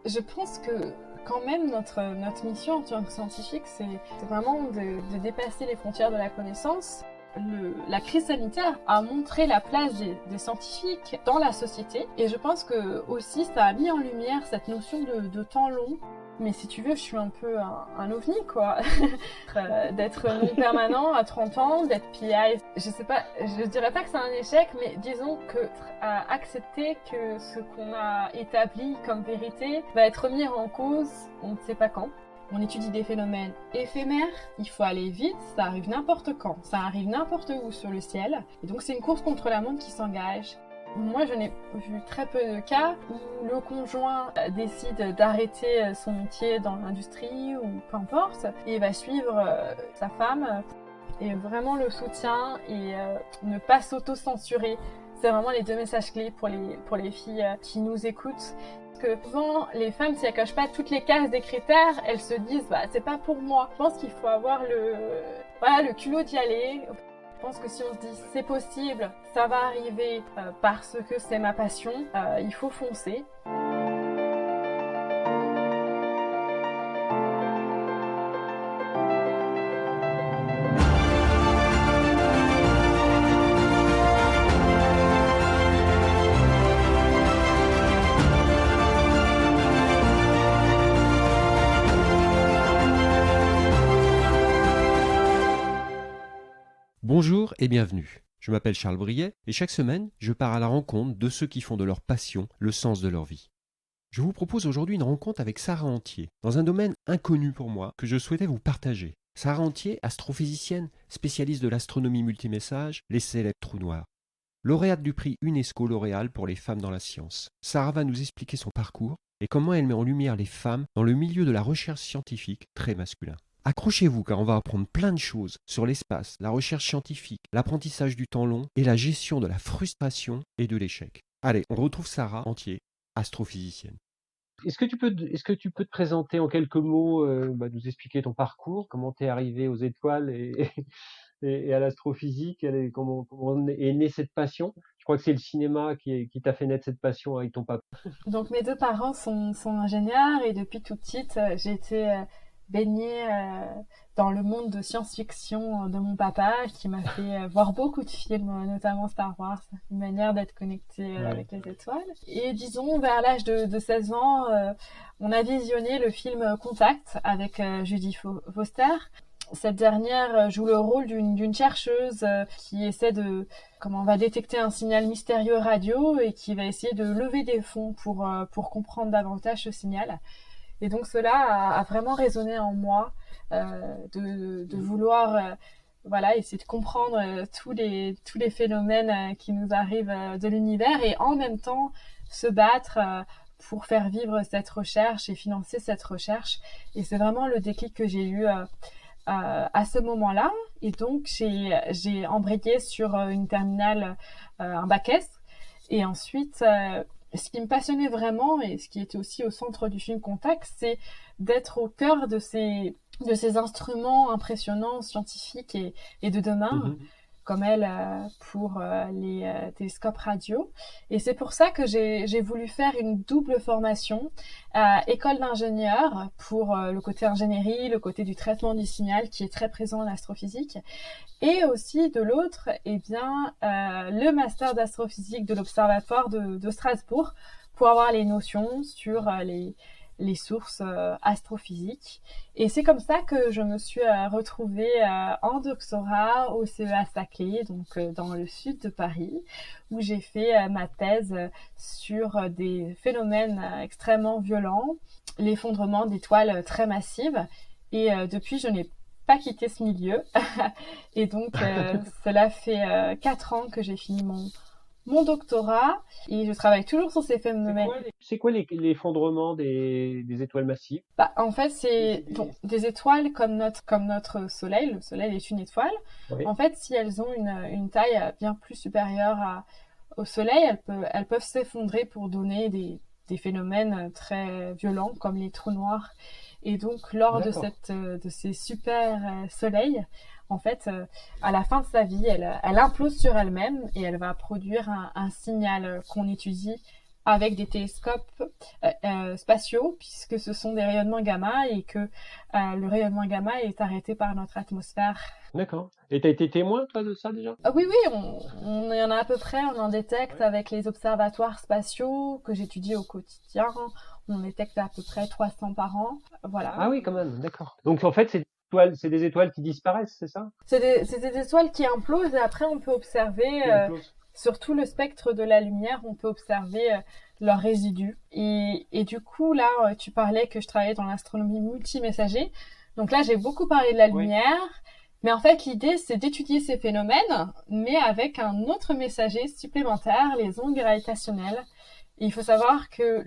Je pense que quand même notre mission en tant que scientifique, c'est vraiment de dépasser les frontières de la connaissance. La crise sanitaire a montré la place des scientifiques dans la société et je pense que aussi ça a mis en lumière cette notion de temps long. Mais si tu veux, je suis un peu un ovni, quoi. D'être non permanent à 30 ans, d'être PI. Je sais pas, je dirais pas que c'est un échec, mais disons que accepter que ce qu'on a établi comme vérité va être remis en cause, on ne sait pas quand. On étudie des phénomènes éphémères, il faut aller vite, ça arrive n'importe quand, ça arrive n'importe où sur le ciel. Et donc c'est une course contre la montre qui s'engage. Moi, je n'ai vu très peu de cas où le conjoint décide d'arrêter son métier dans l'industrie ou peu importe et va suivre sa femme. Et vraiment le soutien et ne pas s'auto-censurer. C'est vraiment les deux messages clés pour les filles qui nous écoutent. Parce que souvent, les femmes, si elles cochent pas toutes les cases des critères, elles se disent « c'est pas pour moi ». Je pense qu'il faut avoir le culot d'y aller. Je pense que si on se dit c'est possible, ça va arriver parce que c'est ma passion, il faut foncer. Bonjour et bienvenue. Je m'appelle Charles Briet et chaque semaine, je pars à la rencontre de ceux qui font de leur passion le sens de leur vie. Je vous propose aujourd'hui une rencontre avec Sarah Antier, dans un domaine inconnu pour moi que je souhaitais vous partager. Sarah Antier, astrophysicienne, spécialiste de l'astronomie multimessage, les célèbres trous noirs. Lauréate du prix UNESCO L'Oréal pour les femmes dans la science. Sarah va nous expliquer son parcours et comment elle met en lumière les femmes dans le milieu de la recherche scientifique très masculin. Accrochez-vous car on va apprendre plein de choses sur l'espace, la recherche scientifique, l'apprentissage du temps long et la gestion de la frustration et de l'échec. Allez, on retrouve Sarah Antier, astrophysicienne. Est-ce que tu peux te présenter en quelques mots, nous expliquer ton parcours, comment tu es arrivé aux étoiles et à l'astrophysique, comment est née cette passion? Je crois que c'est le cinéma qui t'a fait naître cette passion avec ton papa. Donc mes deux parents sont ingénieurs et depuis toute petite, j'ai été baignée dans le monde de science-fiction de mon papa qui m'a fait voir beaucoup de films, notamment Star Wars, une manière d'être connecté avec les étoiles. Et disons, vers l'âge de 16 ans, on a visionné le film Contact avec Jodie Foster. Cette dernière joue le rôle d'une chercheuse qui essaie va détecter un signal mystérieux radio et qui va essayer de lever des fonds pour comprendre davantage ce signal. Et donc cela a vraiment résonné en moi de vouloir essayer de comprendre tous les phénomènes qui nous arrivent de l'univers et en même temps se battre pour faire vivre cette recherche et financer cette recherche. Et c'est vraiment le déclic que j'ai eu à ce moment-là. Et donc j'ai embrayé sur une terminale, un bac S. Et ensuite ce qui me passionnait vraiment et ce qui était aussi au centre du film Contact, c'est d'être au cœur de ces instruments impressionnants, scientifiques et de demain, comme elle pour les télescopes radio. Et c'est pour ça que j'ai voulu faire une double formation école d'ingénieur pour le côté ingénierie, le côté du traitement du signal qui est très présent en astrophysique. Et aussi de l'autre, le master d'astrophysique de l'Observatoire de Strasbourg pour avoir les notions sur les sources astrophysiques. Et c'est comme ça que je me suis retrouvée en doctorat au CEA Saclay, donc dans le sud de Paris, où j'ai fait ma thèse sur des phénomènes extrêmement violents, l'effondrement d'étoiles très massives. Et depuis, je n'ai pas quitté ce milieu. Et donc, cela fait 4 ans que j'ai fini mon doctorat et je travaille toujours sur ces phénomènes. C'est quoi l'effondrement des étoiles massives? En fait, c'est donc des étoiles comme notre Soleil. Le Soleil est une étoile. Oui. En fait, si elles ont une taille bien plus supérieure au Soleil, elles peuvent s'effondrer pour donner des phénomènes très violents comme les trous noirs. Et donc, lors de ces super soleils, en fait, à la fin de sa vie, elle implose sur elle-même et elle va produire un signal qu'on étudie avec des télescopes spatiaux, puisque ce sont des rayonnements gamma et que le rayonnement gamma est arrêté par notre atmosphère. D'accord. Et tu as été témoin, toi, de ça déjà? Oui, oui, on y en a à peu près, on en détecte avec les observatoires spatiaux que j'étudie au quotidien. On en détecte à peu près 300 par an. Voilà. Ah oui, quand même, d'accord. Donc en fait, c'est des étoiles qui disparaissent, c'est ça? C'est des étoiles qui implosent et après on peut observer, Qui implosent. sur tout le spectre de la lumière, on peut observer leurs résidus. Et du coup, là, tu parlais que je travaillais dans l'astronomie multimessager. Donc là, j'ai beaucoup parlé de la Oui. lumière. Mais en fait, l'idée, c'est d'étudier ces phénomènes, mais avec un autre messager supplémentaire, les ondes gravitationnelles. Et il faut savoir que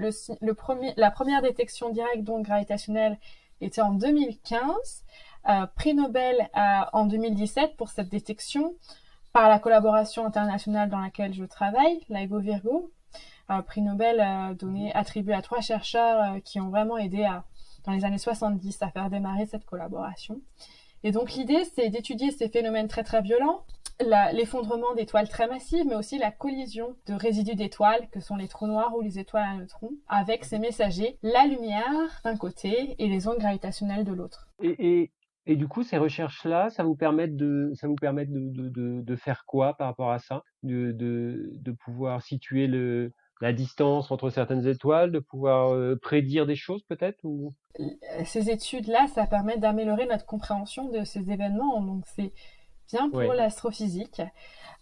la première détection directe d'ondes gravitationnelles était en 2015, prix Nobel en 2017 pour cette détection par la collaboration internationale dans laquelle je travaille, LIGO Virgo. Prix Nobel attribué à 3 chercheurs qui ont vraiment aidé dans les années 70 à faire démarrer cette collaboration. Et donc l'idée, c'est d'étudier ces phénomènes très très violents, l'effondrement d'étoiles très massives, mais aussi la collision de résidus d'étoiles, que sont les trous noirs ou les étoiles à neutrons, avec ces messagers, la lumière d'un côté et les ondes gravitationnelles de l'autre. Et du coup, ces recherches-là, ça vous permet de faire quoi par rapport à ça? De pouvoir situer la distance entre certaines étoiles, de pouvoir prédire des choses peut-être ou... Ces études-là, ça permet d'améliorer notre compréhension de ces événements, donc c'est bien pour Ouais. l'astrophysique.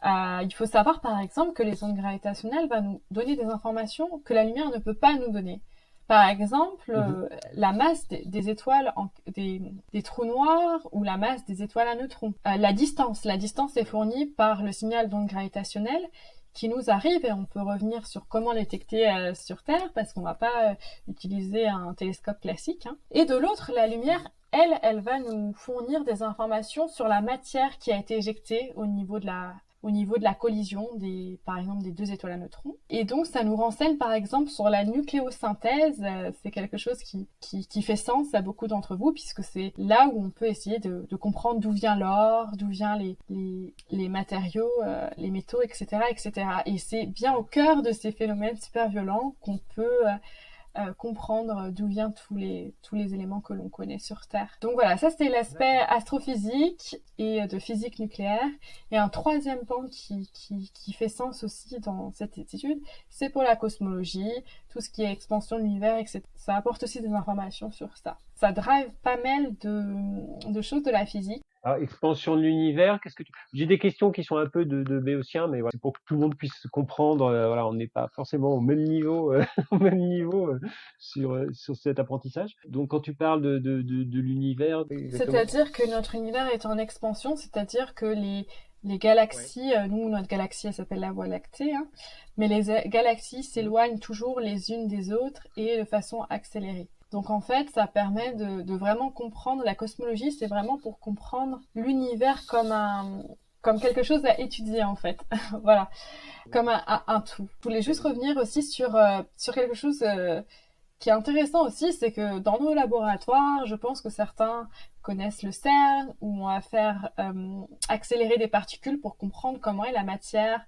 Il faut savoir par exemple que les ondes gravitationnelles vont nous donner des informations que la lumière ne peut pas nous donner. Par exemple, la masse des étoiles, des trous noirs ou la masse des étoiles à neutrons. La distance est fournie par le signal d'onde gravitationnelle qui nous arrive et on peut revenir sur comment les détecter sur Terre parce qu'on ne va pas utiliser un télescope classique. Hein. Et de l'autre, la lumière, elle va nous fournir des informations sur la matière qui a été éjectée au niveau de la collision par exemple des deux étoiles à neutrons. Et donc ça nous renseigne par exemple sur la nucléosynthèse. C'est quelque chose qui fait sens à beaucoup d'entre vous puisque c'est là où on peut essayer de comprendre d'où vient l'or, d'où vient les matériaux, les métaux, etc., etc. Et c'est bien au cœur de ces phénomènes super violents qu'on peut comprendre d'où viennent tous les éléments que l'on connaît sur Terre. Donc voilà, ça c'est l'aspect astrophysique et de physique nucléaire. Et un troisième pan qui fait sens aussi dans cette étude, c'est pour la cosmologie, tout ce qui est expansion de l'univers, etc. Ça apporte aussi des informations sur ça. Ça drive pas mal de choses de la physique. Alors, expansion de l'univers, j'ai des questions qui sont un peu de béotien, mais voilà, c'est pour que tout le monde puisse comprendre. Voilà, on n'est pas forcément au même niveau, au même niveau sur cet apprentissage. Donc, quand tu parles de l'univers, exactement. C'est-à-dire que notre univers est en expansion, c'est-à-dire que les galaxies, nous, notre galaxie, elle s'appelle la Voie lactée, hein, mais les galaxies s'éloignent toujours les unes des autres et de façon accélérée. Donc en fait, ça permet de vraiment comprendre la cosmologie, c'est vraiment pour comprendre l'univers comme quelque chose à étudier en fait. Voilà, comme un tout. Je voulais juste revenir aussi sur quelque chose qui est intéressant aussi, c'est que dans nos laboratoires, je pense que certains connaissent le CERN, où on va faire accélérer des particules pour comprendre comment est la matière.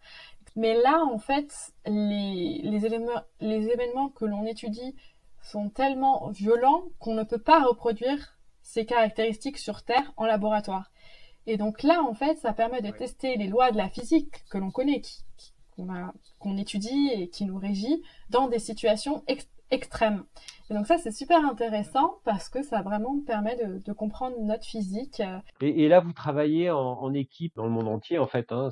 Mais là, en fait, les événements que l'on étudie sont tellement violents qu'on ne peut pas reproduire ces caractéristiques sur Terre en laboratoire. Et donc là, en fait, ça permet de tester les lois de la physique que l'on connaît, qu'on étudie et qui nous régit dans des situations extrêmes. Et donc ça, c'est super intéressant parce que ça vraiment permet de comprendre notre physique. Et là, vous travaillez en équipe dans le monde entier, en fait. Hein,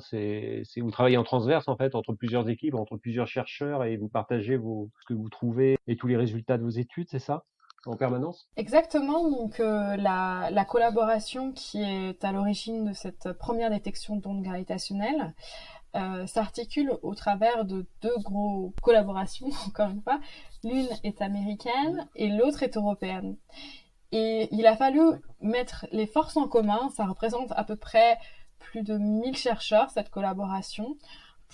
vous travaillez en transverse, en fait, entre plusieurs équipes, entre plusieurs chercheurs, et vous partagez ce que vous trouvez et tous les résultats de vos études, c'est ça, en permanence? Exactement. Donc la collaboration qui est à l'origine de cette première détection d'ondes gravitationnelles s'articule au travers de 2 grosses collaborations, encore une fois. L'une est américaine et l'autre est européenne. Et il a fallu mettre les forces en commun, ça représente à peu près plus de 1000 chercheurs, cette collaboration,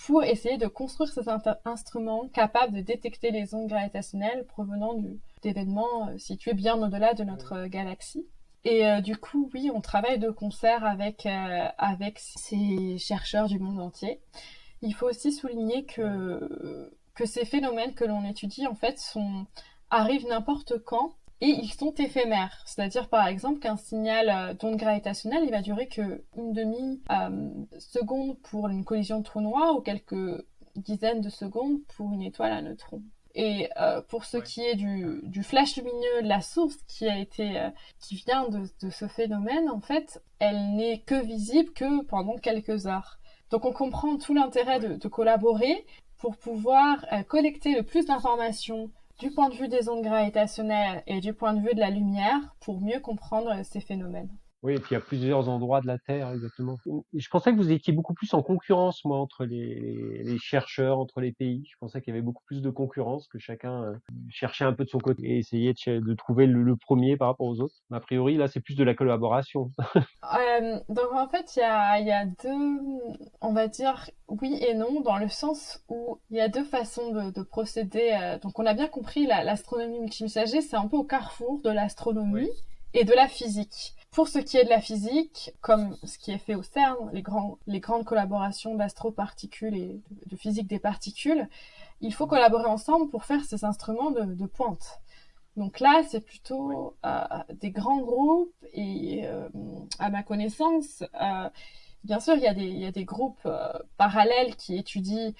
pour essayer de construire ces instruments capables de détecter les ondes gravitationnelles provenant d'événements situés bien au-delà de notre galaxie. Et du coup, oui, on travaille de concert avec ces chercheurs du monde entier. Il faut aussi souligner que ces phénomènes que l'on étudie, en fait, arrivent n'importe quand et ils sont éphémères. C'est-à-dire, par exemple, qu'un signal d'onde gravitationnelle, il va durer qu'une demi-seconde pour une collision de trou noir ou quelques dizaines de secondes pour une étoile à neutrons. Et pour ce qui est du flash lumineux, de la source qui vient de ce phénomène, en fait, elle n'est que visible que pendant quelques heures. Donc on comprend tout l'intérêt de collaborer pour pouvoir collecter le plus d'informations du point de vue des ondes gravitationnelles et du point de vue de la lumière pour mieux comprendre ces phénomènes. Oui, et puis il y a plusieurs endroits de la Terre, exactement. Je pensais que vous étiez beaucoup plus en concurrence, moi, entre les chercheurs, entre les pays. Je pensais qu'il y avait beaucoup plus de concurrence, que chacun cherchait un peu de son côté et essayait de trouver le premier par rapport aux autres. Mais a priori, là, c'est plus de la collaboration. Donc en fait, il y a deux, on va dire oui et non, dans le sens où il y a deux façons de procéder. Donc on a bien compris, l'astronomie multimessager, c'est un peu au carrefour de l'astronomie et de la physique. Pour ce qui est de la physique, comme ce qui est fait au CERN, les grandes collaborations d'astroparticules et de physique des particules, il faut collaborer ensemble pour faire ces instruments de pointe. Donc là, c'est plutôt des grands groupes et à ma connaissance, bien sûr, il y a des groupes parallèles qui étudient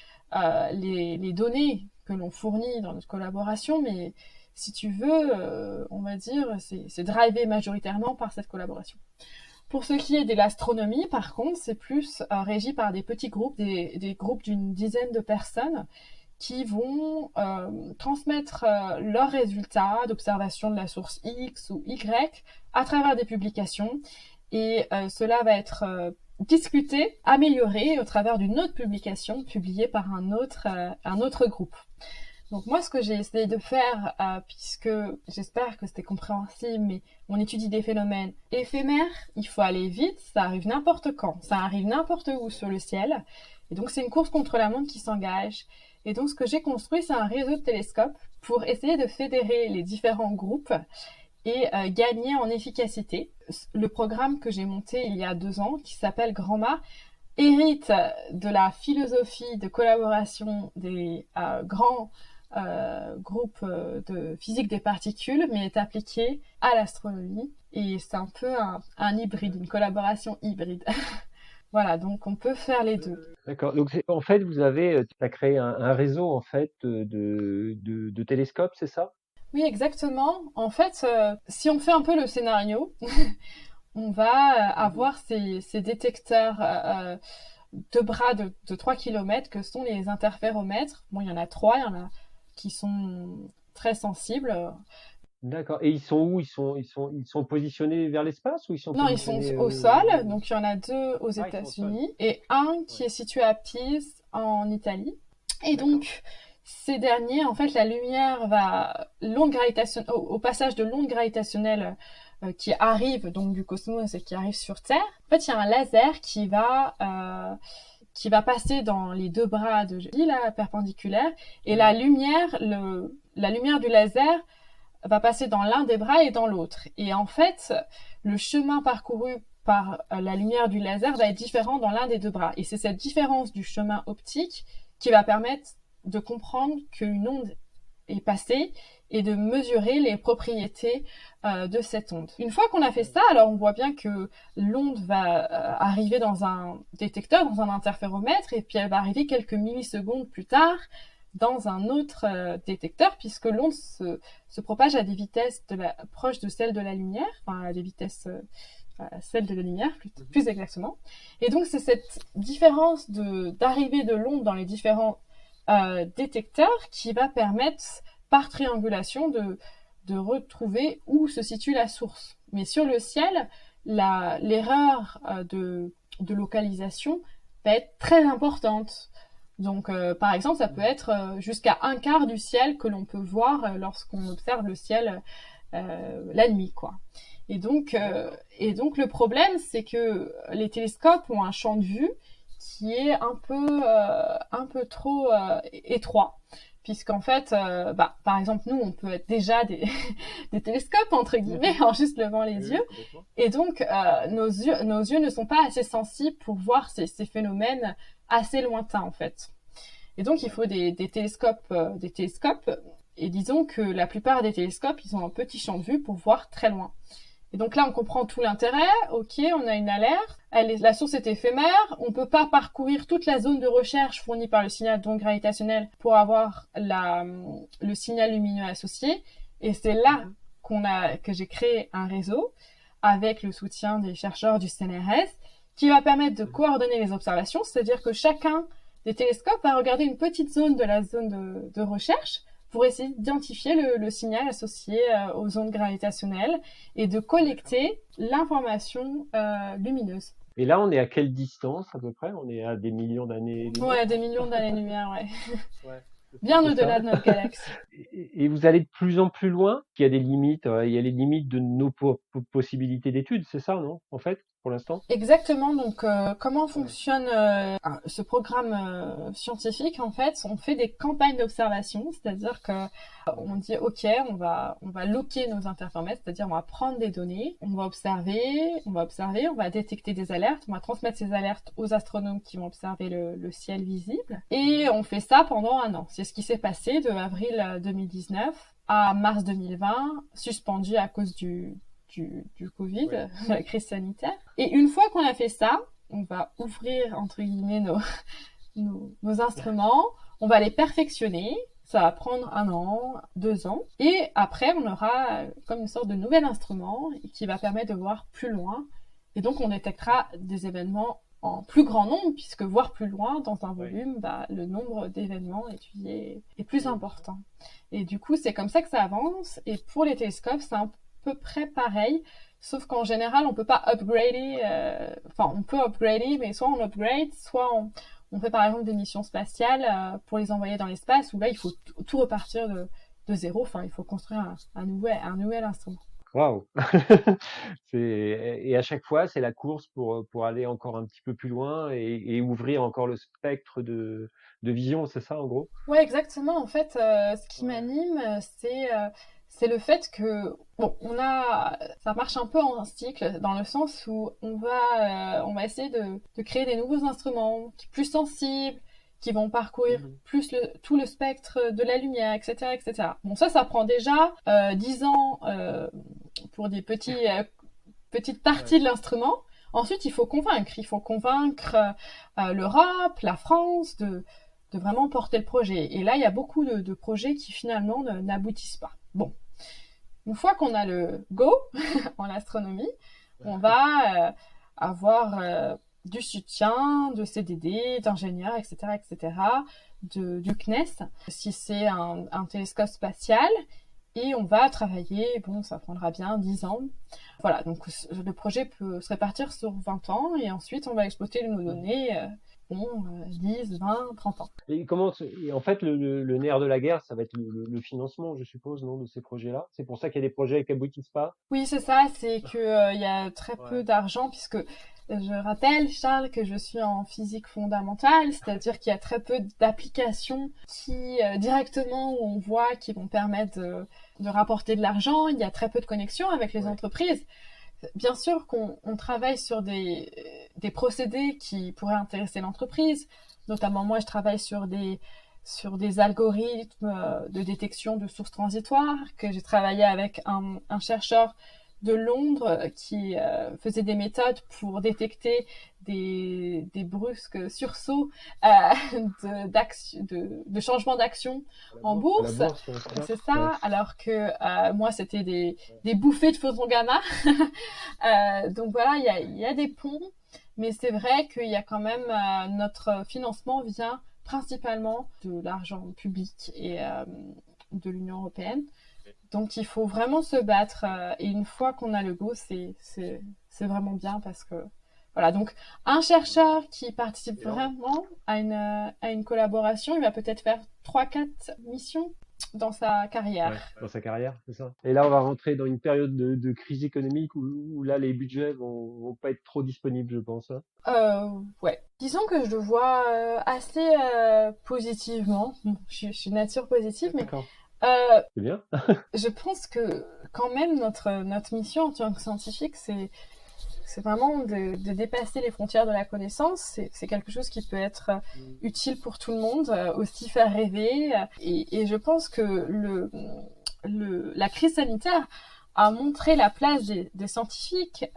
les données que l'on fournit dans notre collaboration, mais si tu veux, on va dire, c'est drivé majoritairement par cette collaboration. Pour ce qui est de l'astronomie, par contre, c'est plus régi par des petits groupes, des groupes d'une dizaine de personnes qui vont transmettre leurs résultats d'observation de la source X ou Y à travers des publications. Et cela va être discuté, amélioré au travers d'une autre publication publiée par un autre groupe. Donc moi, ce que j'ai essayé de faire, puisque j'espère que c'était compréhensible, mais on étudie des phénomènes éphémères, il faut aller vite, ça arrive n'importe quand, ça arrive n'importe où sur le ciel. Et donc c'est une course contre la montre qui s'engage. Et donc ce que j'ai construit, c'est un réseau de télescopes pour essayer de fédérer les différents groupes et gagner en efficacité. Le programme que j'ai monté il y a 2 ans, qui s'appelle GRANDMA, hérite de la philosophie de collaboration des grands groupe de physique des particules, mais est appliqué à l'astronomie. Et c'est un peu un hybride, une collaboration hybride. Voilà, donc on peut faire les deux. D'accord. Donc en fait, tu as créé un réseau en fait de télescopes, c'est ça? Oui, exactement. En fait, si on fait un peu le scénario, on va avoir ces détecteurs de bras de 3 km que sont les interféromètres. Bon, il y en a 3, il y en a qui sont très sensibles. D'accord. Et ils sont où? Ils sont positionnés vers l'espace ou ils sont Non, ils sont positionnés au sol. Donc, il y en a 2 aux États-Unis et un qui est situé à Pise en Italie. Et donc, ces derniers, en fait, la lumière va au passage de l'onde gravitationnelle qui arrive donc du cosmos et qui arrive sur Terre. En fait, il y a un laser qui va passer dans les 2 bras de la perpendiculaire et la lumière du laser va passer dans l'un des bras et dans l'autre. Et en fait, le chemin parcouru par la lumière du laser va être différent dans l'un des 2 bras. Et c'est cette différence du chemin optique qui va permettre de comprendre qu'une onde est passée et de mesurer les propriétés de cette onde. Une fois qu'on a fait ça, alors on voit bien que l'onde va arriver dans un détecteur, dans un interféromètre, et puis elle va arriver quelques millisecondes plus tard dans un autre détecteur, puisque l'onde se propage à des vitesses proches de celles de la lumière, enfin à des vitesses celles de la lumière plus exactement. Et donc c'est cette différence d'arrivée de l'onde dans les différents détecteurs qui va permettre par triangulation de retrouver où se situe la source. Mais sur le ciel, l'erreur de localisation va être très importante. Donc, par exemple, ça peut être jusqu'à 1/4 du ciel que l'on peut voir lorsqu'on observe le ciel la nuit, quoi. Et donc le problème, c'est que les télescopes ont un champ de vue qui est un peu trop étroit. Puisqu'en fait, par exemple, nous, on peut être déjà des télescopes, entre guillemets, en juste levant les yeux. Et donc, nos yeux ne sont pas assez sensibles pour voir ces phénomènes assez lointains, en fait. Et donc, il faut des télescopes, et disons que la plupart des télescopes, ils ont un petit champ de vue pour voir très loin. Et donc là, on comprend tout l'intérêt. Ok, on a une alerte. La source est éphémère. On peut pas parcourir toute la zone de recherche fournie par le signal d'onde gravitationnelle pour avoir le signal lumineux associé. Et c'est là que j'ai créé un réseau avec le soutien des chercheurs du CNRS qui va permettre de coordonner les observations. C'est-à-dire que chacun des télescopes va regarder une petite zone de la zone de recherche pour essayer d'identifier le signal associé aux ondes gravitationnelles et de collecter l'information lumineuse. Et là, on est à quelle distance à peu près? On est à des millions d'années-lumière? Ouais, des millions d'années-lumière, ouais. Ouais. Bien au-delà de notre galaxie. Et vous allez de plus en plus loin? Il y a des limites, il y a les limites de nos possibilités d'études, c'est ça, non? En fait, pour l'instant? Exactement. Donc, comment fonctionne ce programme scientifique? En fait, on fait des campagnes d'observation, c'est-à-dire que on dit OK, on va loquer nos interféromètres, c'est-à-dire on va prendre des données, on va observer, on va détecter des alertes, on va transmettre ces alertes aux astronomes qui vont observer le ciel visible, et on fait ça pendant un an. C'est ce qui s'est passé de avril 2019 à mars 2020, suspendu à cause du Covid, la crise sanitaire. Et une fois qu'on a fait ça, on va ouvrir, entre guillemets, nos instruments, on va les perfectionner, ça va prendre 1 an, 2 ans, et après, on aura comme une sorte de nouvel instrument qui va permettre de voir plus loin, et donc on détectera des événements en plus grand nombre, puisque voir plus loin dans un volume, le nombre d'événements étudiés est plus important. Et du coup, c'est comme ça que ça avance, et pour les télescopes, c'est un peu près pareil, sauf qu'en général, on peut pas upgrader, on peut upgrader, mais soit on upgrade, soit on fait par exemple des missions spatiales pour les envoyer dans l'espace, où là, il faut tout repartir de zéro, il faut construire un nouvel instrument. Waouh! Et à chaque fois, c'est la course pour aller encore un petit peu plus loin et ouvrir encore le spectre de vision, c'est ça en gros? Ouais, exactement. En fait, ce qui m'anime, c'est le fait que ça marche un peu en cycle, dans le sens où on va essayer de créer des nouveaux instruments plus sensibles, qui vont parcourir plus tout le spectre de la lumière, etc., etc. Bon, ça prend déjà 10 ans pour des petites parties de l'instrument. Ensuite, il faut convaincre l'Europe, la France de vraiment porter le projet. Et là, il y a beaucoup de projets qui finalement n'aboutissent pas. Bon, une fois qu'on a le go en astronomie, on va avoir du soutien de CDD, d'ingénieurs, etc., etc., du CNES, si c'est un télescope spatial, et on va travailler, ça prendra bien 10 ans. Voilà, donc le projet peut se répartir sur 20 ans, et ensuite on va exploiter nos données 10, 20, 30 ans. Et en fait, le nerf de la guerre, ça va être le financement, je suppose, non, de ces projets-là? C'est pour ça qu'il y a des projets qui aboutissent pas? Oui, c'est ça, c'est que y a très peu d'argent, puisque je rappelle, Charles, que je suis en physique fondamentale, c'est-à-dire qu'il y a très peu d'applications qui directement où on voit qui vont permettre de rapporter de l'argent. Il y a très peu de connexions avec les entreprises. Bien sûr qu'on travaille sur des procédés qui pourraient intéresser l'entreprise. Notamment, moi, je travaille sur des algorithmes de détection de sources transitoires, que j'ai travaillé avec un chercheur de Londres qui faisait des méthodes pour détecter des brusques sursauts de changement d'action en bourse. C'est ça, alors que moi, c'était des bouffées de photons gamma. Donc voilà, il y a des ponts, mais c'est vrai qu'il y a quand même notre financement vient principalement de l'argent public et de l'Union européenne. Donc il faut vraiment se battre et une fois qu'on a le go, c'est vraiment bien parce que voilà. Donc un chercheur qui participe vraiment à une collaboration, il va peut-être faire 3-4 missions dans sa carrière. Ouais, dans sa carrière, c'est ça. Et là, on va rentrer dans une période de crise économique où là, les budgets vont pas être trop disponibles, je pense. Ouais. Disons que je le vois assez positivement. Bon, je suis de nature positive, mais c'est bien. je pense que quand même notre mission en tant que scientifique, C'est vraiment de dépasser les frontières de la connaissance. C'est quelque chose qui peut être utile pour tout le monde, aussi faire rêver. Et je pense que la crise sanitaire a montré la place des scientifiques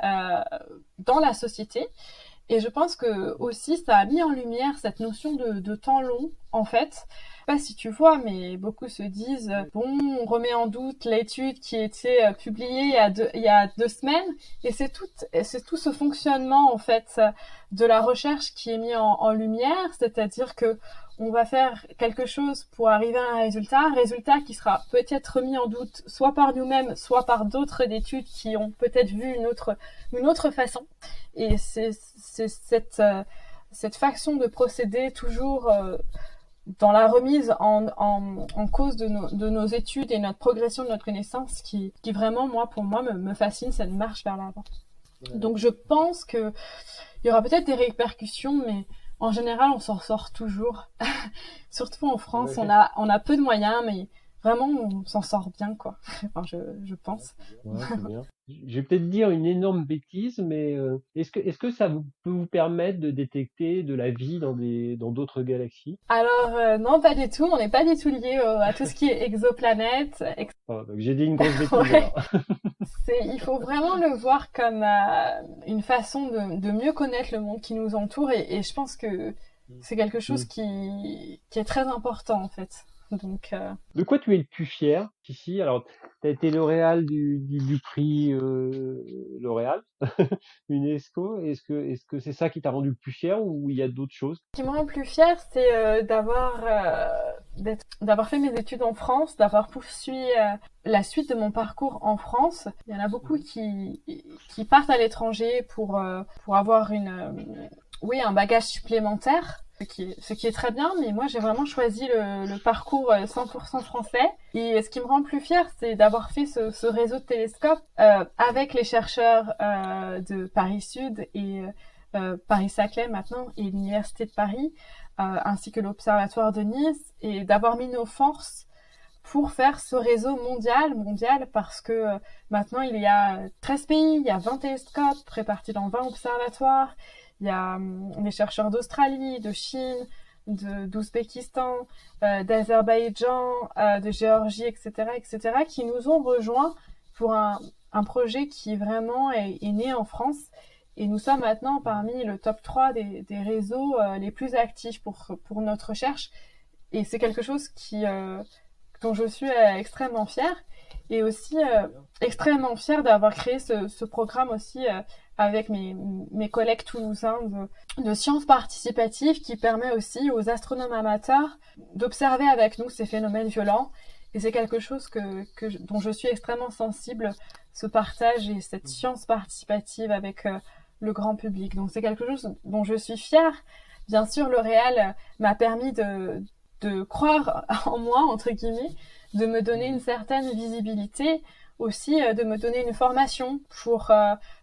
dans la société. Et je pense que aussi ça a mis en lumière cette notion de temps long, en fait. Je sais pas si tu vois, mais beaucoup se disent bon, on remet en doute l'étude qui a été publiée il y a 2 semaines, et c'est tout ce fonctionnement en fait de la recherche qui est mis en lumière, c'est-à-dire que on va faire quelque chose pour arriver à un résultat qui sera peut-être remis en doute soit par nous-mêmes, soit par d'autres études qui ont peut-être vu une autre façon. Et c'est cette façon de procéder toujours dans la remise en cause de nos études et notre progression de notre connaissance qui vraiment, pour moi, me fascine, cette marche vers l'avant. Ouais. Donc je pense que il y aura peut-être des répercussions, mais en général, on s'en sort toujours. Surtout en France, ouais. on a peu de moyens, mais vraiment, on s'en sort bien, quoi. Enfin, je pense. Ouais, c'est bien. Je vais peut-être dire une énorme bêtise, mais est-ce que ça peut vous permettre de détecter de la vie dans d'autres galaxies? Alors, non, pas du tout. On n'est pas du tout lié à tout ce qui est exoplanète. Donc j'ai dit une grosse bêtise. Ouais. Il faut vraiment le voir comme une façon de mieux connaître le monde qui nous entoure, et je pense que c'est quelque chose qui est très important, en fait. Donc, De quoi tu es le plus fier ici? Alors, tu as été lauréat du prix L'Oréal, UNESCO. Est-ce que c'est ça qui t'a rendu le plus fier, ou il y a d'autres choses? Ce qui me rend le plus fier, c'est d'avoir fait mes études en France, d'avoir poursuivi la suite de mon parcours en France. Il y en a beaucoup qui partent à l'étranger pour avoir un bagage supplémentaire. Ce qui est très bien, mais moi j'ai vraiment choisi le parcours 100% français. Et ce qui me rend le plus fière, c'est d'avoir fait ce réseau de télescopes avec les chercheurs de Paris Sud et Paris-Saclay maintenant, et l'Université de Paris, ainsi que l'Observatoire de Nice, et d'avoir mis nos forces pour faire ce réseau mondial, parce que maintenant il y a 13 pays, il y a 20 télescopes répartis dans 20 observatoires. Il y a des chercheurs d'Australie, de Chine, d'Ouzbékistan, d'Azerbaïdjan, de Géorgie, etc., qui nous ont rejoints pour un projet qui vraiment est né en France. Et nous sommes maintenant parmi le top 3 des réseaux les plus actifs pour notre recherche. Et c'est quelque chose dont je suis extrêmement fière. Et aussi extrêmement fière d'avoir créé ce programme aussi avec mes collègues toulousains de sciences participatives, qui permet aussi aux astronomes amateurs d'observer avec nous ces phénomènes violents. Et c'est quelque chose dont je suis extrêmement sensible, ce partage et cette science participative avec le grand public. Donc c'est quelque chose dont je suis fière. Bien sûr, L'Oréal m'a permis de croire en moi, entre guillemets, de me donner une certaine visibilité, aussi de me donner une formation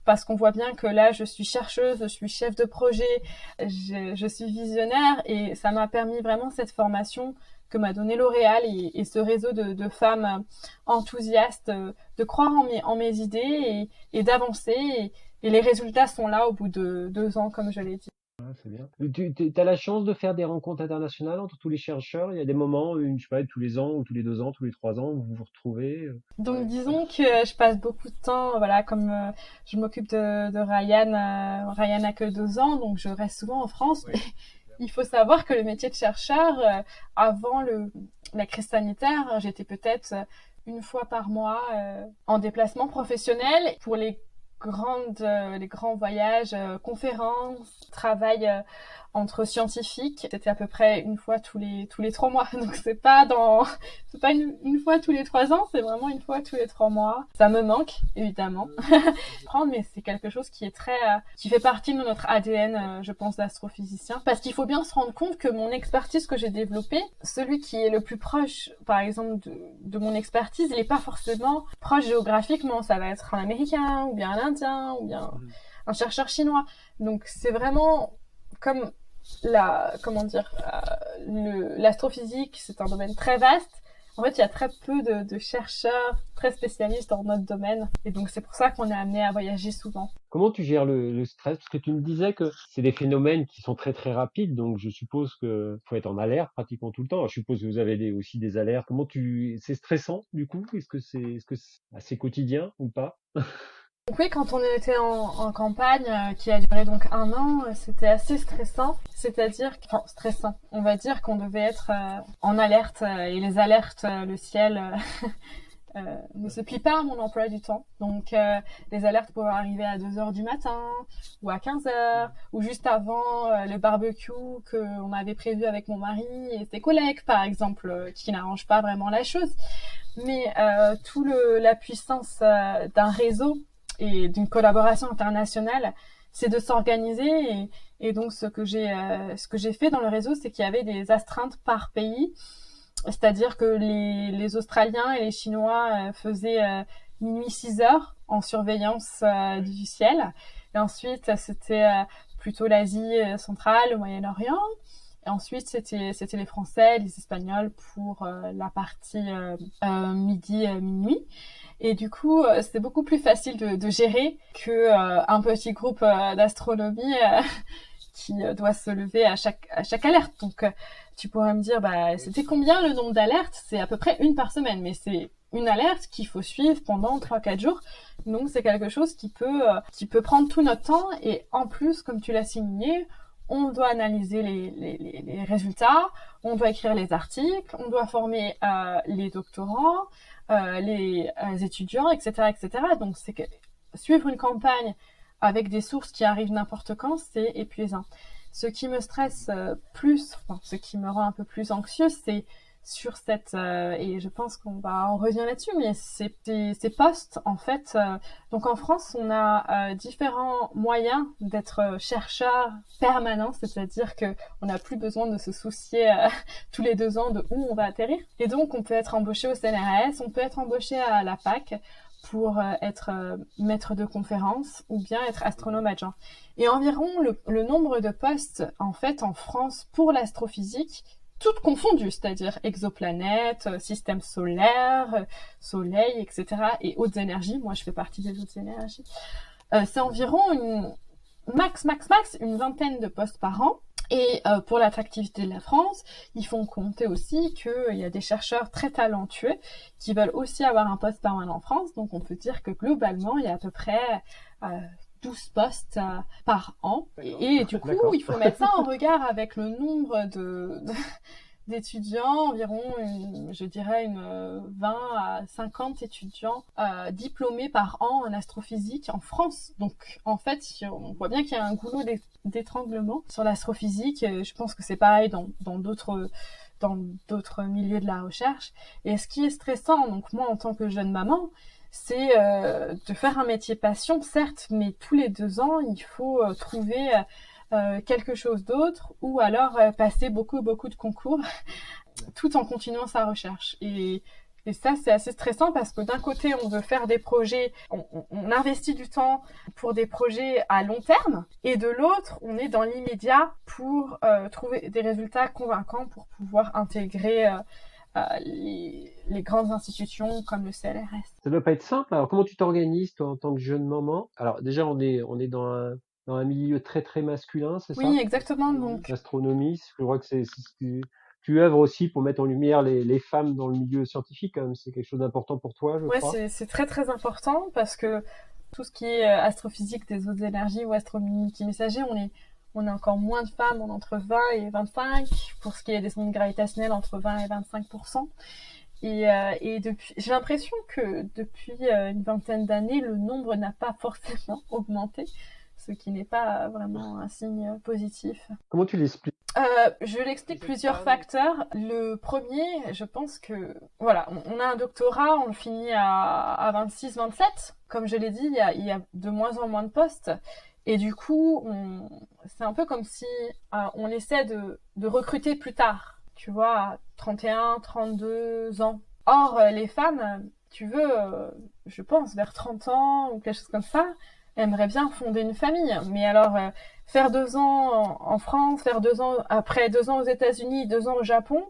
parce qu'on voit bien que là je suis chercheuse, je suis chef de projet, je suis visionnaire, et ça m'a permis vraiment cette formation que m'a donné L'Oréal et ce réseau de femmes enthousiastes, de croire en mes idées et d'avancer, et les résultats sont là au bout de 2 ans, comme je l'ai dit. Ah, c'est bien. Tu as la chance de faire des rencontres internationales entre tous les chercheurs? Il y a des moments, je sais pas, tous les ans, ou tous les 2 ans, tous les 3 ans, où vous vous retrouvez? Donc disons que je passe beaucoup de temps, voilà, comme je m'occupe de Ryan. Ryan a que 2 ans, donc je reste souvent en France. Oui. Il faut savoir que le métier de chercheur, avant la crise sanitaire, j'étais peut-être une fois par mois en déplacement professionnel pour les grands voyages, conférences, travail entre scientifiques. C'était à peu près une fois tous les 3 mois. Donc c'est pas une fois tous les 3 ans, c'est vraiment une fois tous les 3 mois. Ça me manque, évidemment. Mais c'est quelque chose qui est qui fait partie de notre ADN, je pense, d'astrophysicien. Parce qu'il faut bien se rendre compte que mon expertise que j'ai développée, celui qui est le plus proche, par exemple, de mon expertise, il est pas forcément proche géographiquement. Ça va être un Américain, ou bien un Indien, ou bien un chercheur chinois. Donc c'est vraiment comme l'astrophysique, c'est un domaine très vaste. En fait, il y a très peu de chercheurs très spécialistes dans notre domaine. Et donc, c'est pour ça qu'on est amené à voyager souvent. Comment tu gères le stress? Parce que tu me disais que c'est des phénomènes qui sont très très rapides, donc je suppose que faut être en alerte pratiquement tout le temps. Alors, je suppose que vous avez aussi des alertes. C'est stressant du coup? Est-ce que c'est assez quotidien ou pas? Donc oui, quand on était en campagne, qui a duré donc 1 an, c'était assez stressant. C'est-à-dire, enfin stressant, on va dire qu'on devait être en alerte, et les alertes, le ciel ne se plie pas à mon emploi du temps. Donc les alertes pouvaient arriver à 2 heures du matin, ou à 15 heures, ou juste avant le barbecue qu'on avait prévu avec mon mari et ses collègues, par exemple, qui n'arrange pas vraiment la chose. Mais la puissance d'un réseau et d'une collaboration internationale, c'est de s'organiser. Et donc ce que j'ai fait dans le réseau, c'est qu'il y avait des astreintes par pays. C'est-à-dire que les Australiens et les Chinois faisaient minuit 6 heures en surveillance du ciel. Et ensuite, c'était plutôt l'Asie centrale, le Moyen-Orient. Et ensuite, c'était les Français, les Espagnols pour la partie midi, minuit. Et du coup, c'était beaucoup plus facile de gérer que un petit groupe d'astronomie qui doit se lever à chaque alerte. Donc, tu pourrais me dire, bah, c'était combien le nombre d'alertes? C'est à peu près une par semaine, mais c'est une alerte qu'il faut suivre pendant 3-4 jours. Donc, c'est quelque chose qui peut prendre tout notre temps. Et en plus, comme tu l'as signé, on doit analyser les résultats, on doit écrire les articles, on doit former les doctorants, les étudiants, etc., etc. Donc, c'est que suivre une campagne avec des sources qui arrivent n'importe quand, c'est épuisant. Ce qui me stresse ce qui me rend un peu plus anxieuse, c'est sur et je pense qu'on va en revenir là-dessus, mais ces postes, en fait, donc en France, on a différents moyens d'être chercheur permanent, c'est-à-dire que on n'a plus besoin de se soucier tous les 2 ans de où on va atterrir. Et donc, on peut être embauché au CNRS, on peut être embauché à la PAC pour être maître de conférence ou bien être astronome adjoint. Et environ le nombre de postes, en fait, en France pour l'astrophysique, toutes confondues, c'est-à-dire exoplanètes, système solaire, soleil, etc. et hautes énergies. Moi, je fais partie des hautes énergies. C'est environ max, une vingtaine de postes par an. Et pour l'attractivité de la France, ils font compter aussi qu'il y a des chercheurs très talentueux qui veulent aussi avoir un poste permanent en France. Donc on peut dire que globalement, il y a à peu près 12 postes par an. Et du coup, il faut mettre ça en regard avec le nombre d'étudiants, environ, je dirais, 20 à 50 étudiants diplômés par an en astrophysique en France. Donc, en fait, on voit bien qu'il y a un goulot d'étranglement sur l'astrophysique. Je pense que c'est pareil dans d'autres milieux de la recherche. Et ce qui est stressant, donc moi, en tant que jeune maman, c'est de faire un métier passion, certes, mais tous les 2 ans, il faut trouver quelque chose d'autre, ou alors passer beaucoup de concours tout en continuant sa recherche. Et ça, c'est assez stressant parce que d'un côté, on veut faire des projets, on investit du temps pour des projets à long terme, et de l'autre, on est dans l'immédiat pour trouver des résultats convaincants pour pouvoir intégrer les grandes institutions comme le CNRS. Ça doit pas être simple. Alors, comment tu t'organises, toi, en tant que jeune maman? Alors, déjà, on est dans un milieu très, très masculin, c'est ça? Oui, exactement. Donc, L'astronomie, je crois que c'est ce que tu œuvres aussi pour mettre en lumière les femmes dans le milieu scientifique, quand même. C'est quelque chose d'important pour toi, je ouais, crois. c'est très très important parce que tout ce qui est astrophysique des hautes énergies ou astronomie multimessager, on est encore moins de femmes, on est entre 20 et 25. Pour ce qui est des ondes gravitationnelles, entre 20 et 25%. Et j'ai l'impression que depuis une vingtaine d'années, le nombre n'a pas forcément augmenté, ce qui n'est pas vraiment un signe positif. Comment tu l'expliques? Je l'explique plusieurs facteurs. Le premier, je pense que, voilà, on a un doctorat, on le finit à 26, 27. Comme je l'ai dit, il y a de moins en moins de postes. Et du coup, c'est un peu comme si on essaie de recruter plus tard, tu vois, à 31, 32 ans. Or, les femmes, tu veux, je pense, vers 30 ans ou quelque chose comme ça, aimeraient bien fonder une famille. Mais alors, faire 2 ans en France, faire 2 ans, après 2 ans aux États-Unis, 2 ans au Japon,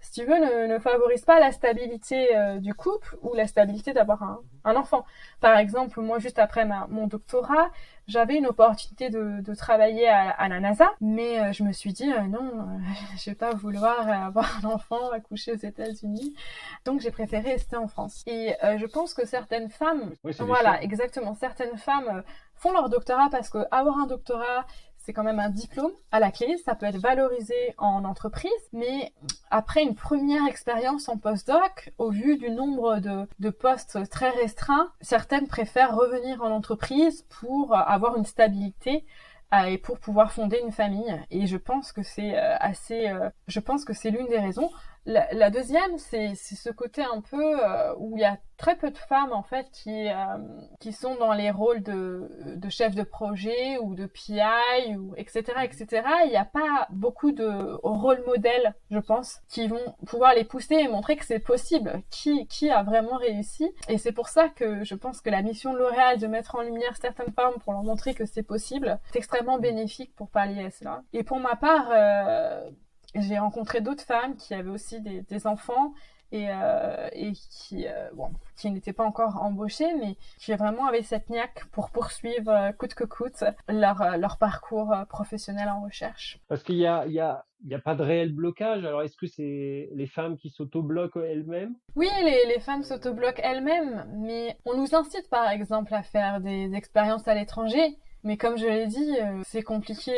si tu veux, ne favorise pas la stabilité du couple ou la stabilité d'avoir un enfant. Par exemple, moi, juste après mon doctorat, j'avais une opportunité de travailler à la NASA, mais je me suis dit non, je vais pas vouloir avoir un enfant, accoucher aux États-Unis, donc j'ai préféré rester en France. Et je pense que certaines femmes, Oui, c'est voilà, exactement, certaines femmes font leur doctorat parce que avoir un doctorat, c'est quand même un diplôme à la clé, ça peut être valorisé en entreprise, mais après une première expérience en postdoc, au vu du nombre de postes très restreints, certaines préfèrent revenir en entreprise pour avoir une stabilité et pour pouvoir fonder une famille. Et je pense que c'est je pense que c'est l'une des raisons. La deuxième, c'est ce côté un peu où il y a très peu de femmes en fait qui sont dans les rôles de chef de projet ou de PI ou etc. etc. Il n'y a pas beaucoup de rôles modèles, je pense, qui vont pouvoir les pousser et montrer que c'est possible, qui a vraiment réussi. Et c'est pour ça que je pense que la mission de L'Oréal de mettre en lumière certaines femmes pour leur montrer que c'est possible, c'est extrêmement bénéfique pour pallier à cela. Et pour ma part, j'ai rencontré d'autres femmes qui avaient aussi des enfants et qui n'étaient pas encore embauchées, mais qui vraiment avaient cette niaque pour poursuivre coûte que coûte leur parcours professionnel en recherche. Parce qu'il y a pas de réel blocage. Alors, est-ce que c'est les femmes qui s'auto-bloquent elles-mêmes? Oui, les femmes s'autobloquent elles-mêmes, mais on nous incite par exemple à faire des expériences à l'étranger. Mais comme je l'ai dit, c'est compliqué,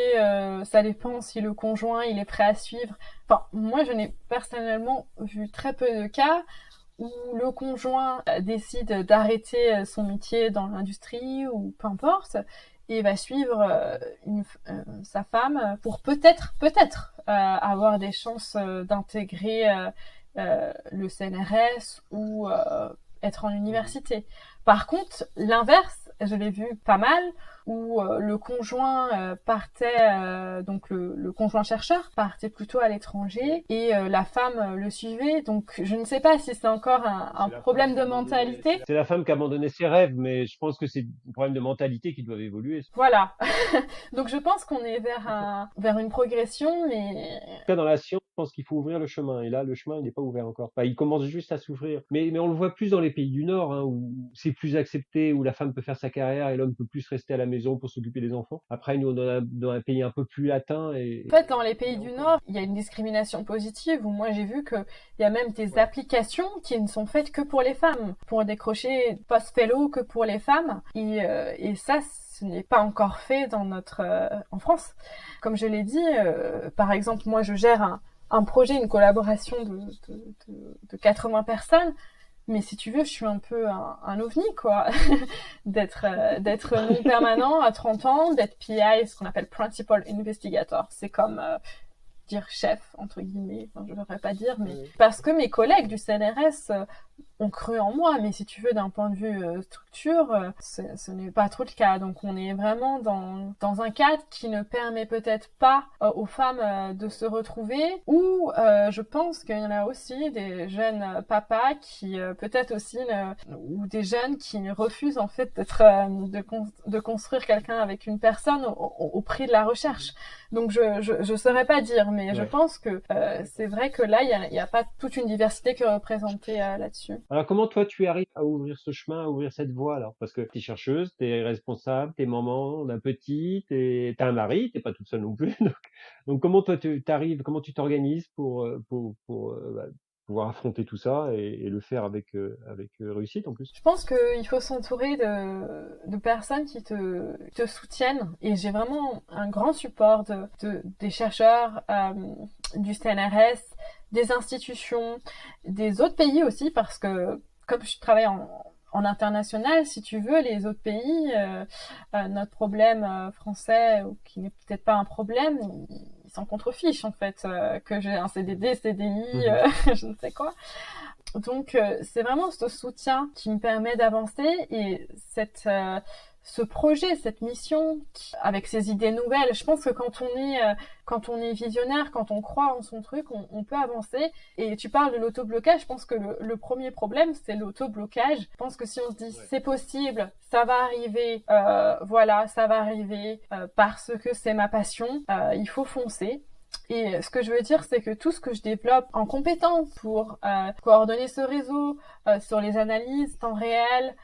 ça dépend si le conjoint il est prêt à suivre. Enfin, moi je n'ai personnellement vu très peu de cas où le conjoint décide d'arrêter son métier dans l'industrie ou peu importe et va suivre sa femme pour peut-être avoir des chances d'intégrer le CNRS ou être en université. Par contre, l'inverse, je l'ai vu pas mal, où le conjoint partait, donc le conjoint chercheur partait plutôt à l'étranger et la femme le suivait. Donc je ne sais pas si c'est encore un problème de mentalité. C'est la femme qui a abandonné ses rêves, mais je pense que c'est un problème de mentalité qui doit évoluer. Voilà. Donc je pense qu'on est vers une progression, mais... En tout cas, dans la science, je pense qu'il faut ouvrir le chemin. Et là, le chemin, il n'est pas ouvert encore. Enfin, il commence juste à s'ouvrir. Mais on le voit plus dans les pays du Nord, hein, où c'est plus accepté, où la femme peut faire sa carrière et l'homme peut plus rester à la maison pour s'occuper des enfants. Après, nous, on est dans un pays un peu plus latin. En fait, dans les pays du Nord, il y a une discrimination positive, où moi j'ai vu qu'il y a même des applications qui ne sont faites que pour les femmes, pour décrocher post-fellow que pour les femmes. Et ça, ce n'est pas encore fait en France. Comme je l'ai dit, par exemple, moi je gère un projet, une collaboration de 80 personnes. Mais si tu veux, je suis un peu un ovni, quoi. d'être non permanent à 30 ans, d'être PI, ce qu'on appelle Principal Investigator. C'est comme dire chef, entre guillemets. Enfin, je ne devrais pas dire, mais parce que mes collègues du CNRS ont cru en moi, mais si tu veux, d'un point de vue structure, ce n'est pas trop le cas. Donc on est vraiment dans un cadre qui ne permet peut-être pas aux femmes de se retrouver, ou je pense qu'il y en a aussi des jeunes papas qui peut-être aussi, ou des jeunes qui refusent en fait de construire quelqu'un avec une personne au prix de la recherche. Donc je saurais pas dire, mais je pense que c'est vrai que là, il y a pas toute une diversité qui est représentée là-dessus. Alors, comment toi, tu arrives à ouvrir ce chemin, à ouvrir cette voie, alors? Parce que t'es chercheuse, t'es responsable, t'es maman d'un petit, t'as un mari, t'es pas toute seule non plus. Donc comment toi, t'arrives, comment tu t'organises pour pouvoir affronter tout ça et le faire avec réussite en plus? Je pense qu'il faut s'entourer de personnes qui te soutiennent. Et j'ai vraiment un grand support des chercheurs, du CNRS, des institutions, des autres pays aussi, parce que comme je travaille en international, si tu veux, les autres pays, notre problème français, qui n'est peut-être pas un problème, ils s'en contrefichent en fait, que j'ai un CDD, CDI, je ne sais quoi. Donc c'est vraiment ce soutien qui me permet d'avancer et ce projet, cette mission, avec ces idées nouvelles, je pense que quand on est visionnaire, quand on croit en son truc, on peut avancer. Et tu parles de l'autoblocage, je pense que le premier problème, c'est l'autoblocage. Je pense que si on se dit c'est possible, ça va arriver, voilà, ça va arriver parce que c'est ma passion, il faut foncer. Et ce que je veux dire, c'est que tout ce que je développe en compétences pour coordonner ce réseau, sur les analyses temps réel,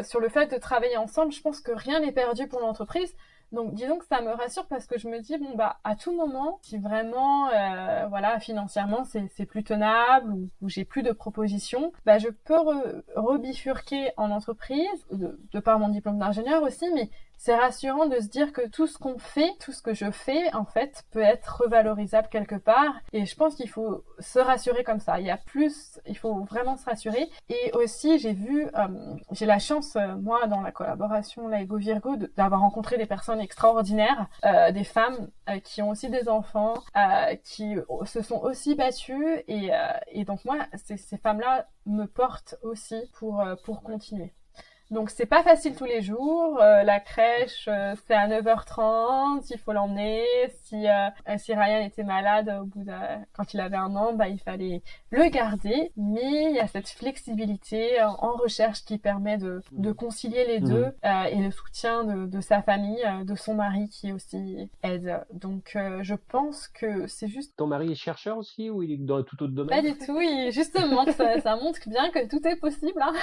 sur le fait de travailler ensemble, je pense que rien n'est perdu pour l'entreprise. Donc disons que ça me rassure parce que je me dis bon bah à tout moment, si vraiment voilà financièrement c'est plus tenable ou j'ai plus de propositions, bah je peux rebifurquer en entreprise de par mon diplôme d'ingénieur aussi, mais c'est rassurant de se dire que tout ce qu'on fait, tout ce que je fais, en fait, peut être revalorisable quelque part. Et je pense qu'il faut se rassurer comme ça. Il faut vraiment se rassurer. Et aussi, j'ai la chance, moi, dans la collaboration Lego Virgo, d'avoir rencontré des personnes extraordinaires, des femmes qui ont aussi des enfants, qui se sont aussi battues. Et donc moi, ces femmes-là me portent aussi pour continuer. Donc c'est pas facile tous les jours. La crèche, c'est à 9h30, il faut l'emmener. Si Ryan était malade quand il avait 1 an, bah il fallait le garder. Mais il y a cette flexibilité en recherche qui permet de concilier les deux et le soutien de sa famille, de son mari qui aussi aide. Donc je pense que c'est juste. Ton mari est chercheur aussi ou il est dans tout autre domaine? Pas du tout. Justement, ça montre bien que tout est possible. Hein.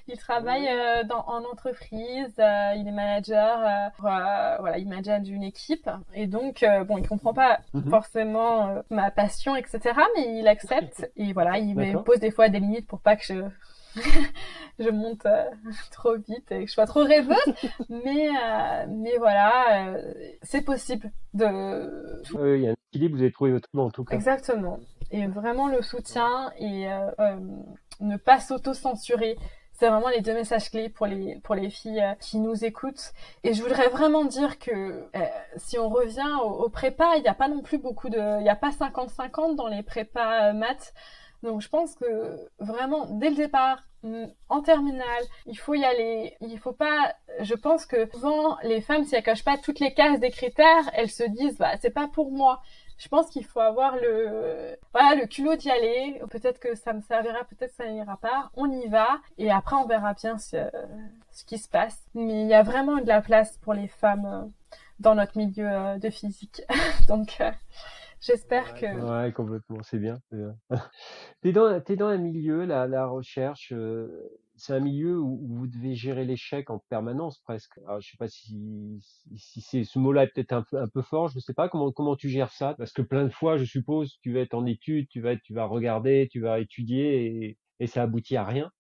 Il travaille en entreprise, il est manager, voilà, il manage une équipe et donc bon, il comprend pas forcément ma passion, etc. Mais il accepte et voilà, il me pose des fois des limites pour pas que je monte trop vite et que je sois trop rêveuse, mais voilà, c'est possible de. Il y a un équilibre, vous avez trouvé votre nom en tout cas. Exactement. Et vraiment le soutien et ne pas s'auto-censurer. C'est vraiment les 2 messages clés pour les filles qui nous écoutent. Et je voudrais vraiment dire que si on revient au prépa, il n'y a pas non plus il n'y a pas 50-50 dans les prépas maths. Donc je pense que vraiment dès le départ, en terminale, il faut y aller. Il faut pas. Je pense que souvent les femmes, si elles cochent pas toutes les cases des critères, elles se disent bah c'est pas pour moi. Je pense qu'il faut avoir le culot d'y aller. Peut-être que ça me servira, peut-être que ça n'ira pas. On y va et après on verra bien ce qui se passe. Mais il y a vraiment de la place pour les femmes dans notre milieu de physique. Donc j'espère que. Ouais, complètement. C'est bien. T'es dans un milieu, la recherche. C'est un milieu où vous devez gérer l'échec en permanence presque. Alors, je sais pas si ce mot-là est peut-être un peu fort, je sais pas comment tu gères ça parce que plein de fois, je suppose, tu vas être en études, tu vas regarder, tu vas étudier et ça aboutit à rien.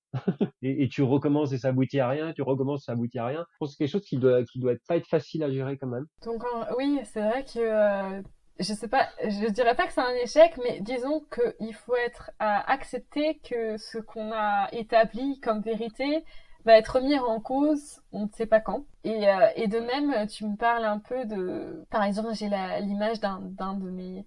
Et tu recommences et ça aboutit à rien, tu recommences, ça aboutit à rien. Je pense que c'est quelque chose qui doit pas être facile à gérer quand même. Donc oui, c'est vrai que je sais pas, je dirais pas que c'est un échec, mais disons qu'il faut être accepter que ce qu'on a établi comme vérité va être remis en cause, on ne sait pas quand. Et de même, tu me parles un peu par exemple, j'ai l'image d'un de mes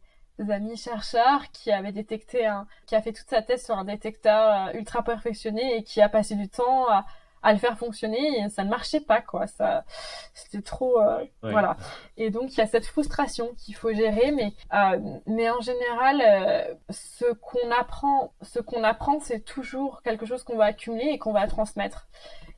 amis chercheurs qui avait qui a fait toute sa thèse sur un détecteur ultra perfectionné et qui a passé du temps à le faire fonctionner et ça ne marchait pas quoi, c'était trop voilà. Et donc il y a cette frustration qu'il faut gérer, mais en général ce qu'on apprend c'est toujours quelque chose qu'on va accumuler et qu'on va transmettre.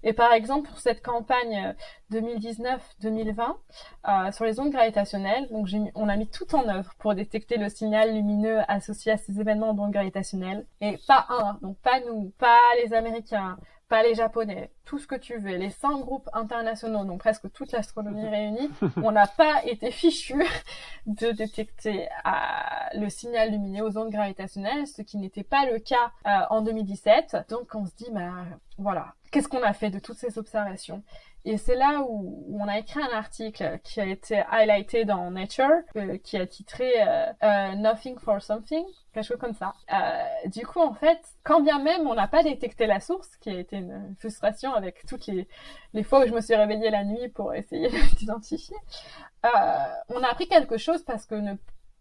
Et par exemple pour cette campagne 2019-2020 sur les ondes gravitationnelles, donc on a mis tout en œuvre pour détecter le signal lumineux associé à ces événements d'ondes gravitationnelles, et pas donc pas nous, pas les Américains, pas les Japonais, tout ce que tu veux, les 100 groupes internationaux, donc presque toute l'astronomie réunie, on n'a pas été fichus de détecter le signal lumineux aux ondes gravitationnelles, ce qui n'était pas le cas en 2017. Donc on se dit, voilà, qu'est-ce qu'on a fait de toutes ces observations ? Et c'est là où on a écrit un article qui a été highlighté dans Nature, qui a titré Nothing for Something, quelque chose comme ça. Du coup, en fait, quand bien même on n'a pas détecté la source, qui a été une frustration avec toutes les fois où je me suis réveillée la nuit pour essayer d'identifier, on a appris quelque chose parce que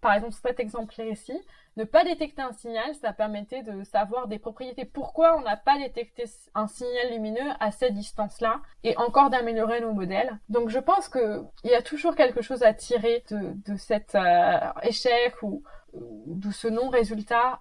par exemple, cet exemple ici, ne pas détecter un signal, ça permettait de savoir des propriétés. Pourquoi on n'a pas détecté un signal lumineux à cette distance-là et encore d'améliorer nos modèles. Donc je pense qu'il y a toujours quelque chose à tirer de cet échec ou d'où ce non-résultat.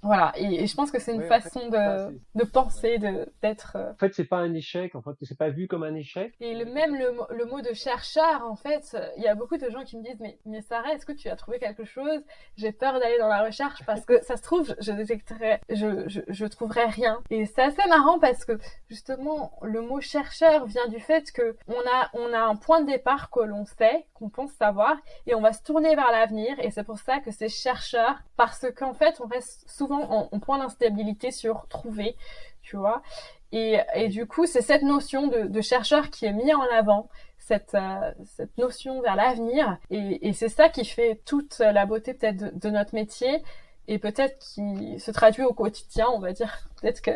Voilà. Et je pense que c'est une Ouais, en fait, façon ça, de penser, d'être. en fait, c'est pas un échec. En fait, c'est pas vu comme un échec. Et le mot de chercheur, en fait, il y a beaucoup de gens qui me disent, mais Sarah, est-ce que tu as trouvé quelque chose? J'ai peur d'aller dans la recherche parce que ça se trouve, je trouverai rien. Et c'est assez marrant parce que justement, le mot chercheur vient du fait que on a un point de départ que l'on sait, qu'on pense savoir, et on va se tourner vers l'avenir. Et c'est pour ça que c'est chercheur, parce qu'en fait, on reste souvent en point d'instabilité sur trouver, tu vois. Et du coup, c'est cette notion de chercheur qui est mise en avant, cette notion vers l'avenir. Et c'est ça qui fait toute la beauté peut-être de notre métier, et peut-être qui se traduit au quotidien, on va dire. Peut-être que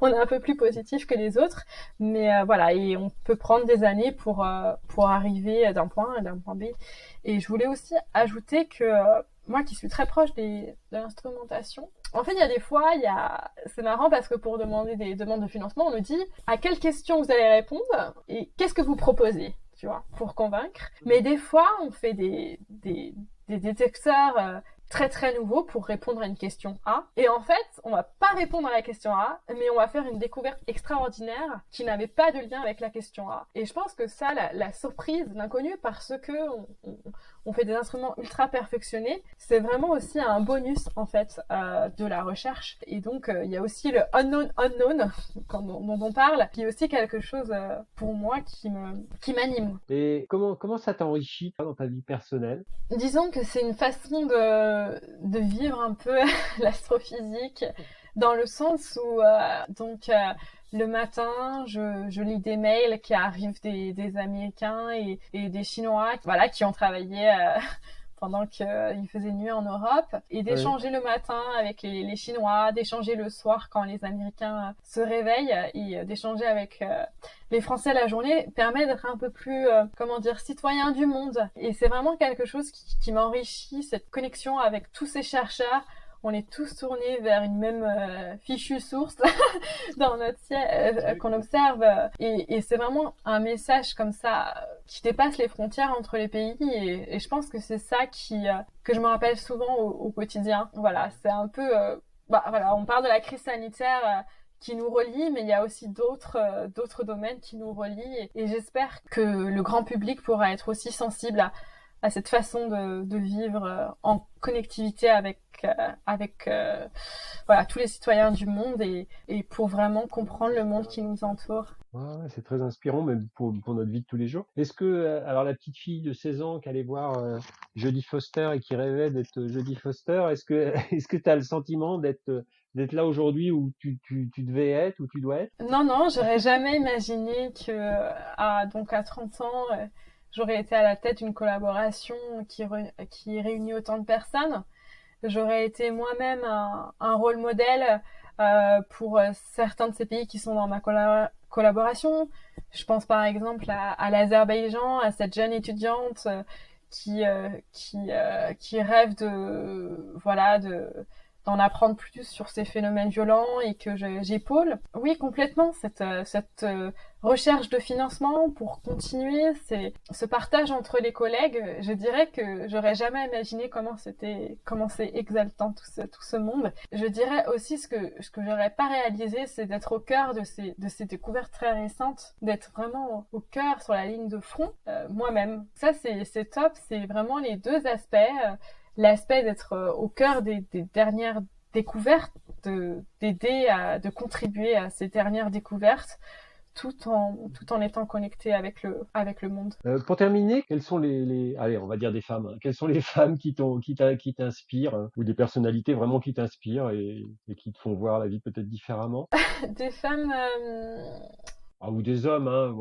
on est un peu plus positif que les autres, mais voilà, et on peut prendre des années pour arriver d'un point A à d'un point B. Et je voulais aussi ajouter que moi qui suis très proche de l'instrumentation, en fait, il y a des fois, c'est marrant parce que pour demander des demandes de financement, on nous dit à quelles questions vous allez répondre et qu'est-ce que vous proposez, tu vois, pour convaincre. Mais des fois, on fait des détecteurs très très nouveaux pour répondre à une question A. Et en fait, on va pas répondre à la question A, mais on va faire une découverte extraordinaire qui n'avait pas de lien avec la question A. Et je pense que ça, la surprise, l'inconnu, parce que on fait des instruments ultra perfectionnés, c'est vraiment aussi un bonus en fait de la recherche. Et donc il y a aussi le unknown dont on parle, qui est aussi quelque chose pour moi qui m'anime. Et comment ça t'enrichit toi, dans ta vie personnelle? Disons que c'est une façon de vivre un peu l'astrophysique, dans le sens où le matin, je lis des mails qui arrivent des Américains et des Chinois, voilà, qui ont travaillé pendant qu'il faisait nuit en Europe, et d'échanger le matin avec les Chinois, d'échanger le soir quand les Américains se réveillent, et d'échanger avec les Français la journée, permet d'être un peu plus, citoyen du monde. Et c'est vraiment quelque chose qui m'enrichit, cette connexion avec tous ces chercheurs. On est tous tournés vers une même fichue source dans notre ciel qu'on observe, et c'est vraiment un message comme ça qui dépasse les frontières entre les pays, et je pense que c'est ça que je me rappelle souvent au quotidien. Voilà, c'est un peu voilà, on parle de la crise sanitaire qui nous relie, mais il y a aussi d'autres domaines qui nous relient, et j'espère que le grand public pourra être aussi sensible à cette façon de vivre en connectivité avec voilà, tous les citoyens du monde, et pour vraiment comprendre le monde qui nous entoure. Ouais, c'est très inspirant, même pour notre vie de tous les jours. Est-ce que, alors la petite fille de 16 ans qui allait voir Jodie Foster et qui rêvait d'être Jodie Foster, est-ce que tu as le sentiment d'être là aujourd'hui où tu devais être, où tu dois être? Non, j'aurais jamais imaginé que donc à 30 ans, j'aurais été à la tête d'une collaboration qui réunit autant de personnes. J'aurais été moi-même un rôle modèle pour certains de ces pays qui sont dans ma collaboration. Je pense par exemple à l'Azerbaïdjan, à cette jeune étudiante qui rêve d'en apprendre plus sur ces phénomènes violents, et que j'épaule. Oui, complètement, cette recherche de financement pour continuer, ce partage entre les collègues. Je dirais que j'aurais jamais imaginé comment c'est exaltant tout ce monde. Je dirais aussi ce que j'aurais pas réalisé, c'est d'être au cœur de ces découvertes très récentes, d'être vraiment au cœur, sur la ligne de front, moi-même. Ça, c'est top, c'est vraiment les deux aspects. L'aspect d'être au cœur des dernières découvertes, de contribuer à ces dernières découvertes, tout en étant connecté avec le monde. Pour terminer, quelles sont allez, on va dire des femmes, hein. Quelles sont les femmes qui t'inspirent, hein, ou des personnalités vraiment qui t'inspirent et qui te font voir la vie peut-être différemment? Des femmes, Ou des hommes, hein.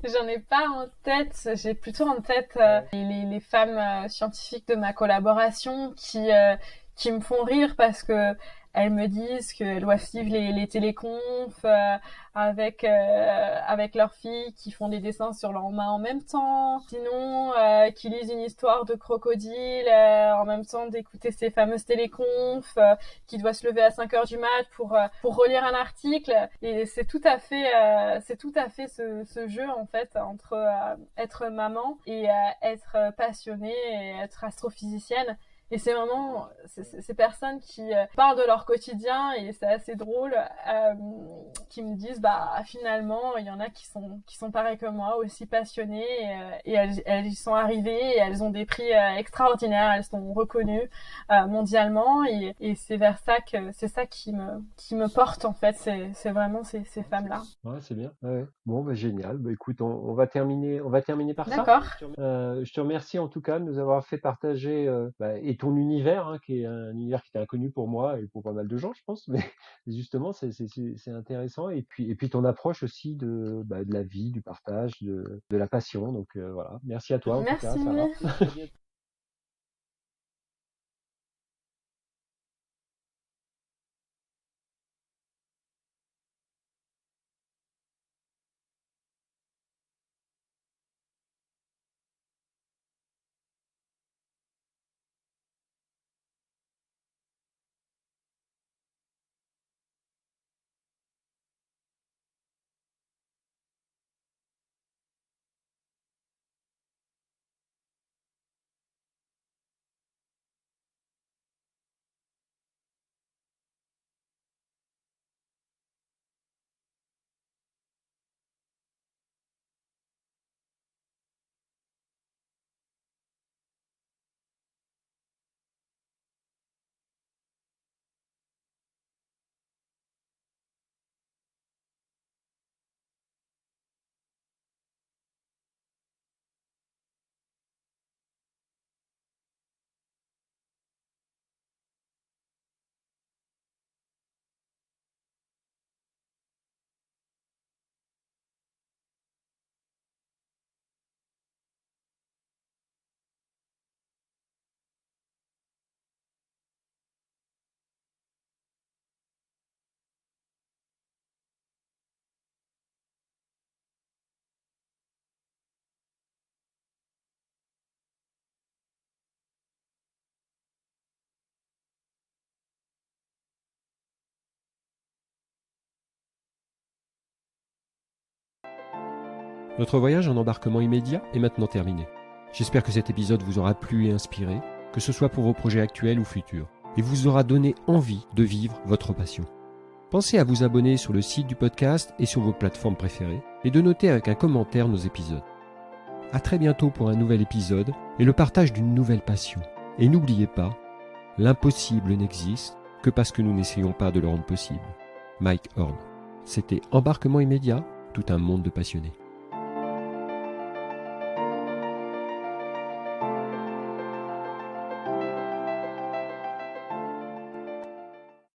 j'en ai pas en tête. J'ai plutôt en tête les femmes scientifiques de ma collaboration qui me font rire parce que elles me disent qu'elles doivent suivre les téléconfs avec leurs filles qui font des dessins sur leurs mains en même temps, sinon qui lisent une histoire de crocodile en même temps d'écouter ces fameuses téléconfs, qui doit se lever à 5 heures du mat pour relire un article. Et c'est tout à fait ce jeu en fait entre être maman et être passionnée et être astrophysicienne. Et c'est vraiment ces personnes qui parlent de leur quotidien, et c'est assez drôle, qui me disent finalement il y en a qui sont pareils que moi, aussi passionnées, et elles y sont arrivées et elles ont des prix extraordinaires, elles sont reconnues mondialement, et c'est vers ça qui me porte en fait, c'est vraiment ces femmes-là. Ouais, c'est bien. Ouais. Bon, génial. Écoute, on va terminer par ça. D'accord. Je te remercie en tout cas de nous avoir fait partager et ton univers, hein, qui est un univers qui était inconnu pour moi et pour pas mal de gens, je pense. Mais justement, c'est intéressant. Et puis ton approche aussi de la vie, du partage, de la passion. Donc voilà. Merci à toi en tout cas, Merci. Sarah. Notre voyage en embarquement immédiat est maintenant terminé. J'espère que cet épisode vous aura plu et inspiré, que ce soit pour vos projets actuels ou futurs, et vous aura donné envie de vivre votre passion. Pensez à vous abonner sur le site du podcast et sur vos plateformes préférées, et de noter avec un commentaire nos épisodes. À très bientôt pour un nouvel épisode et le partage d'une nouvelle passion. Et n'oubliez pas, l'impossible n'existe que parce que nous n'essayons pas de le rendre possible. Mike Horn. C'était Embarquement immédiat, tout un monde de passionnés.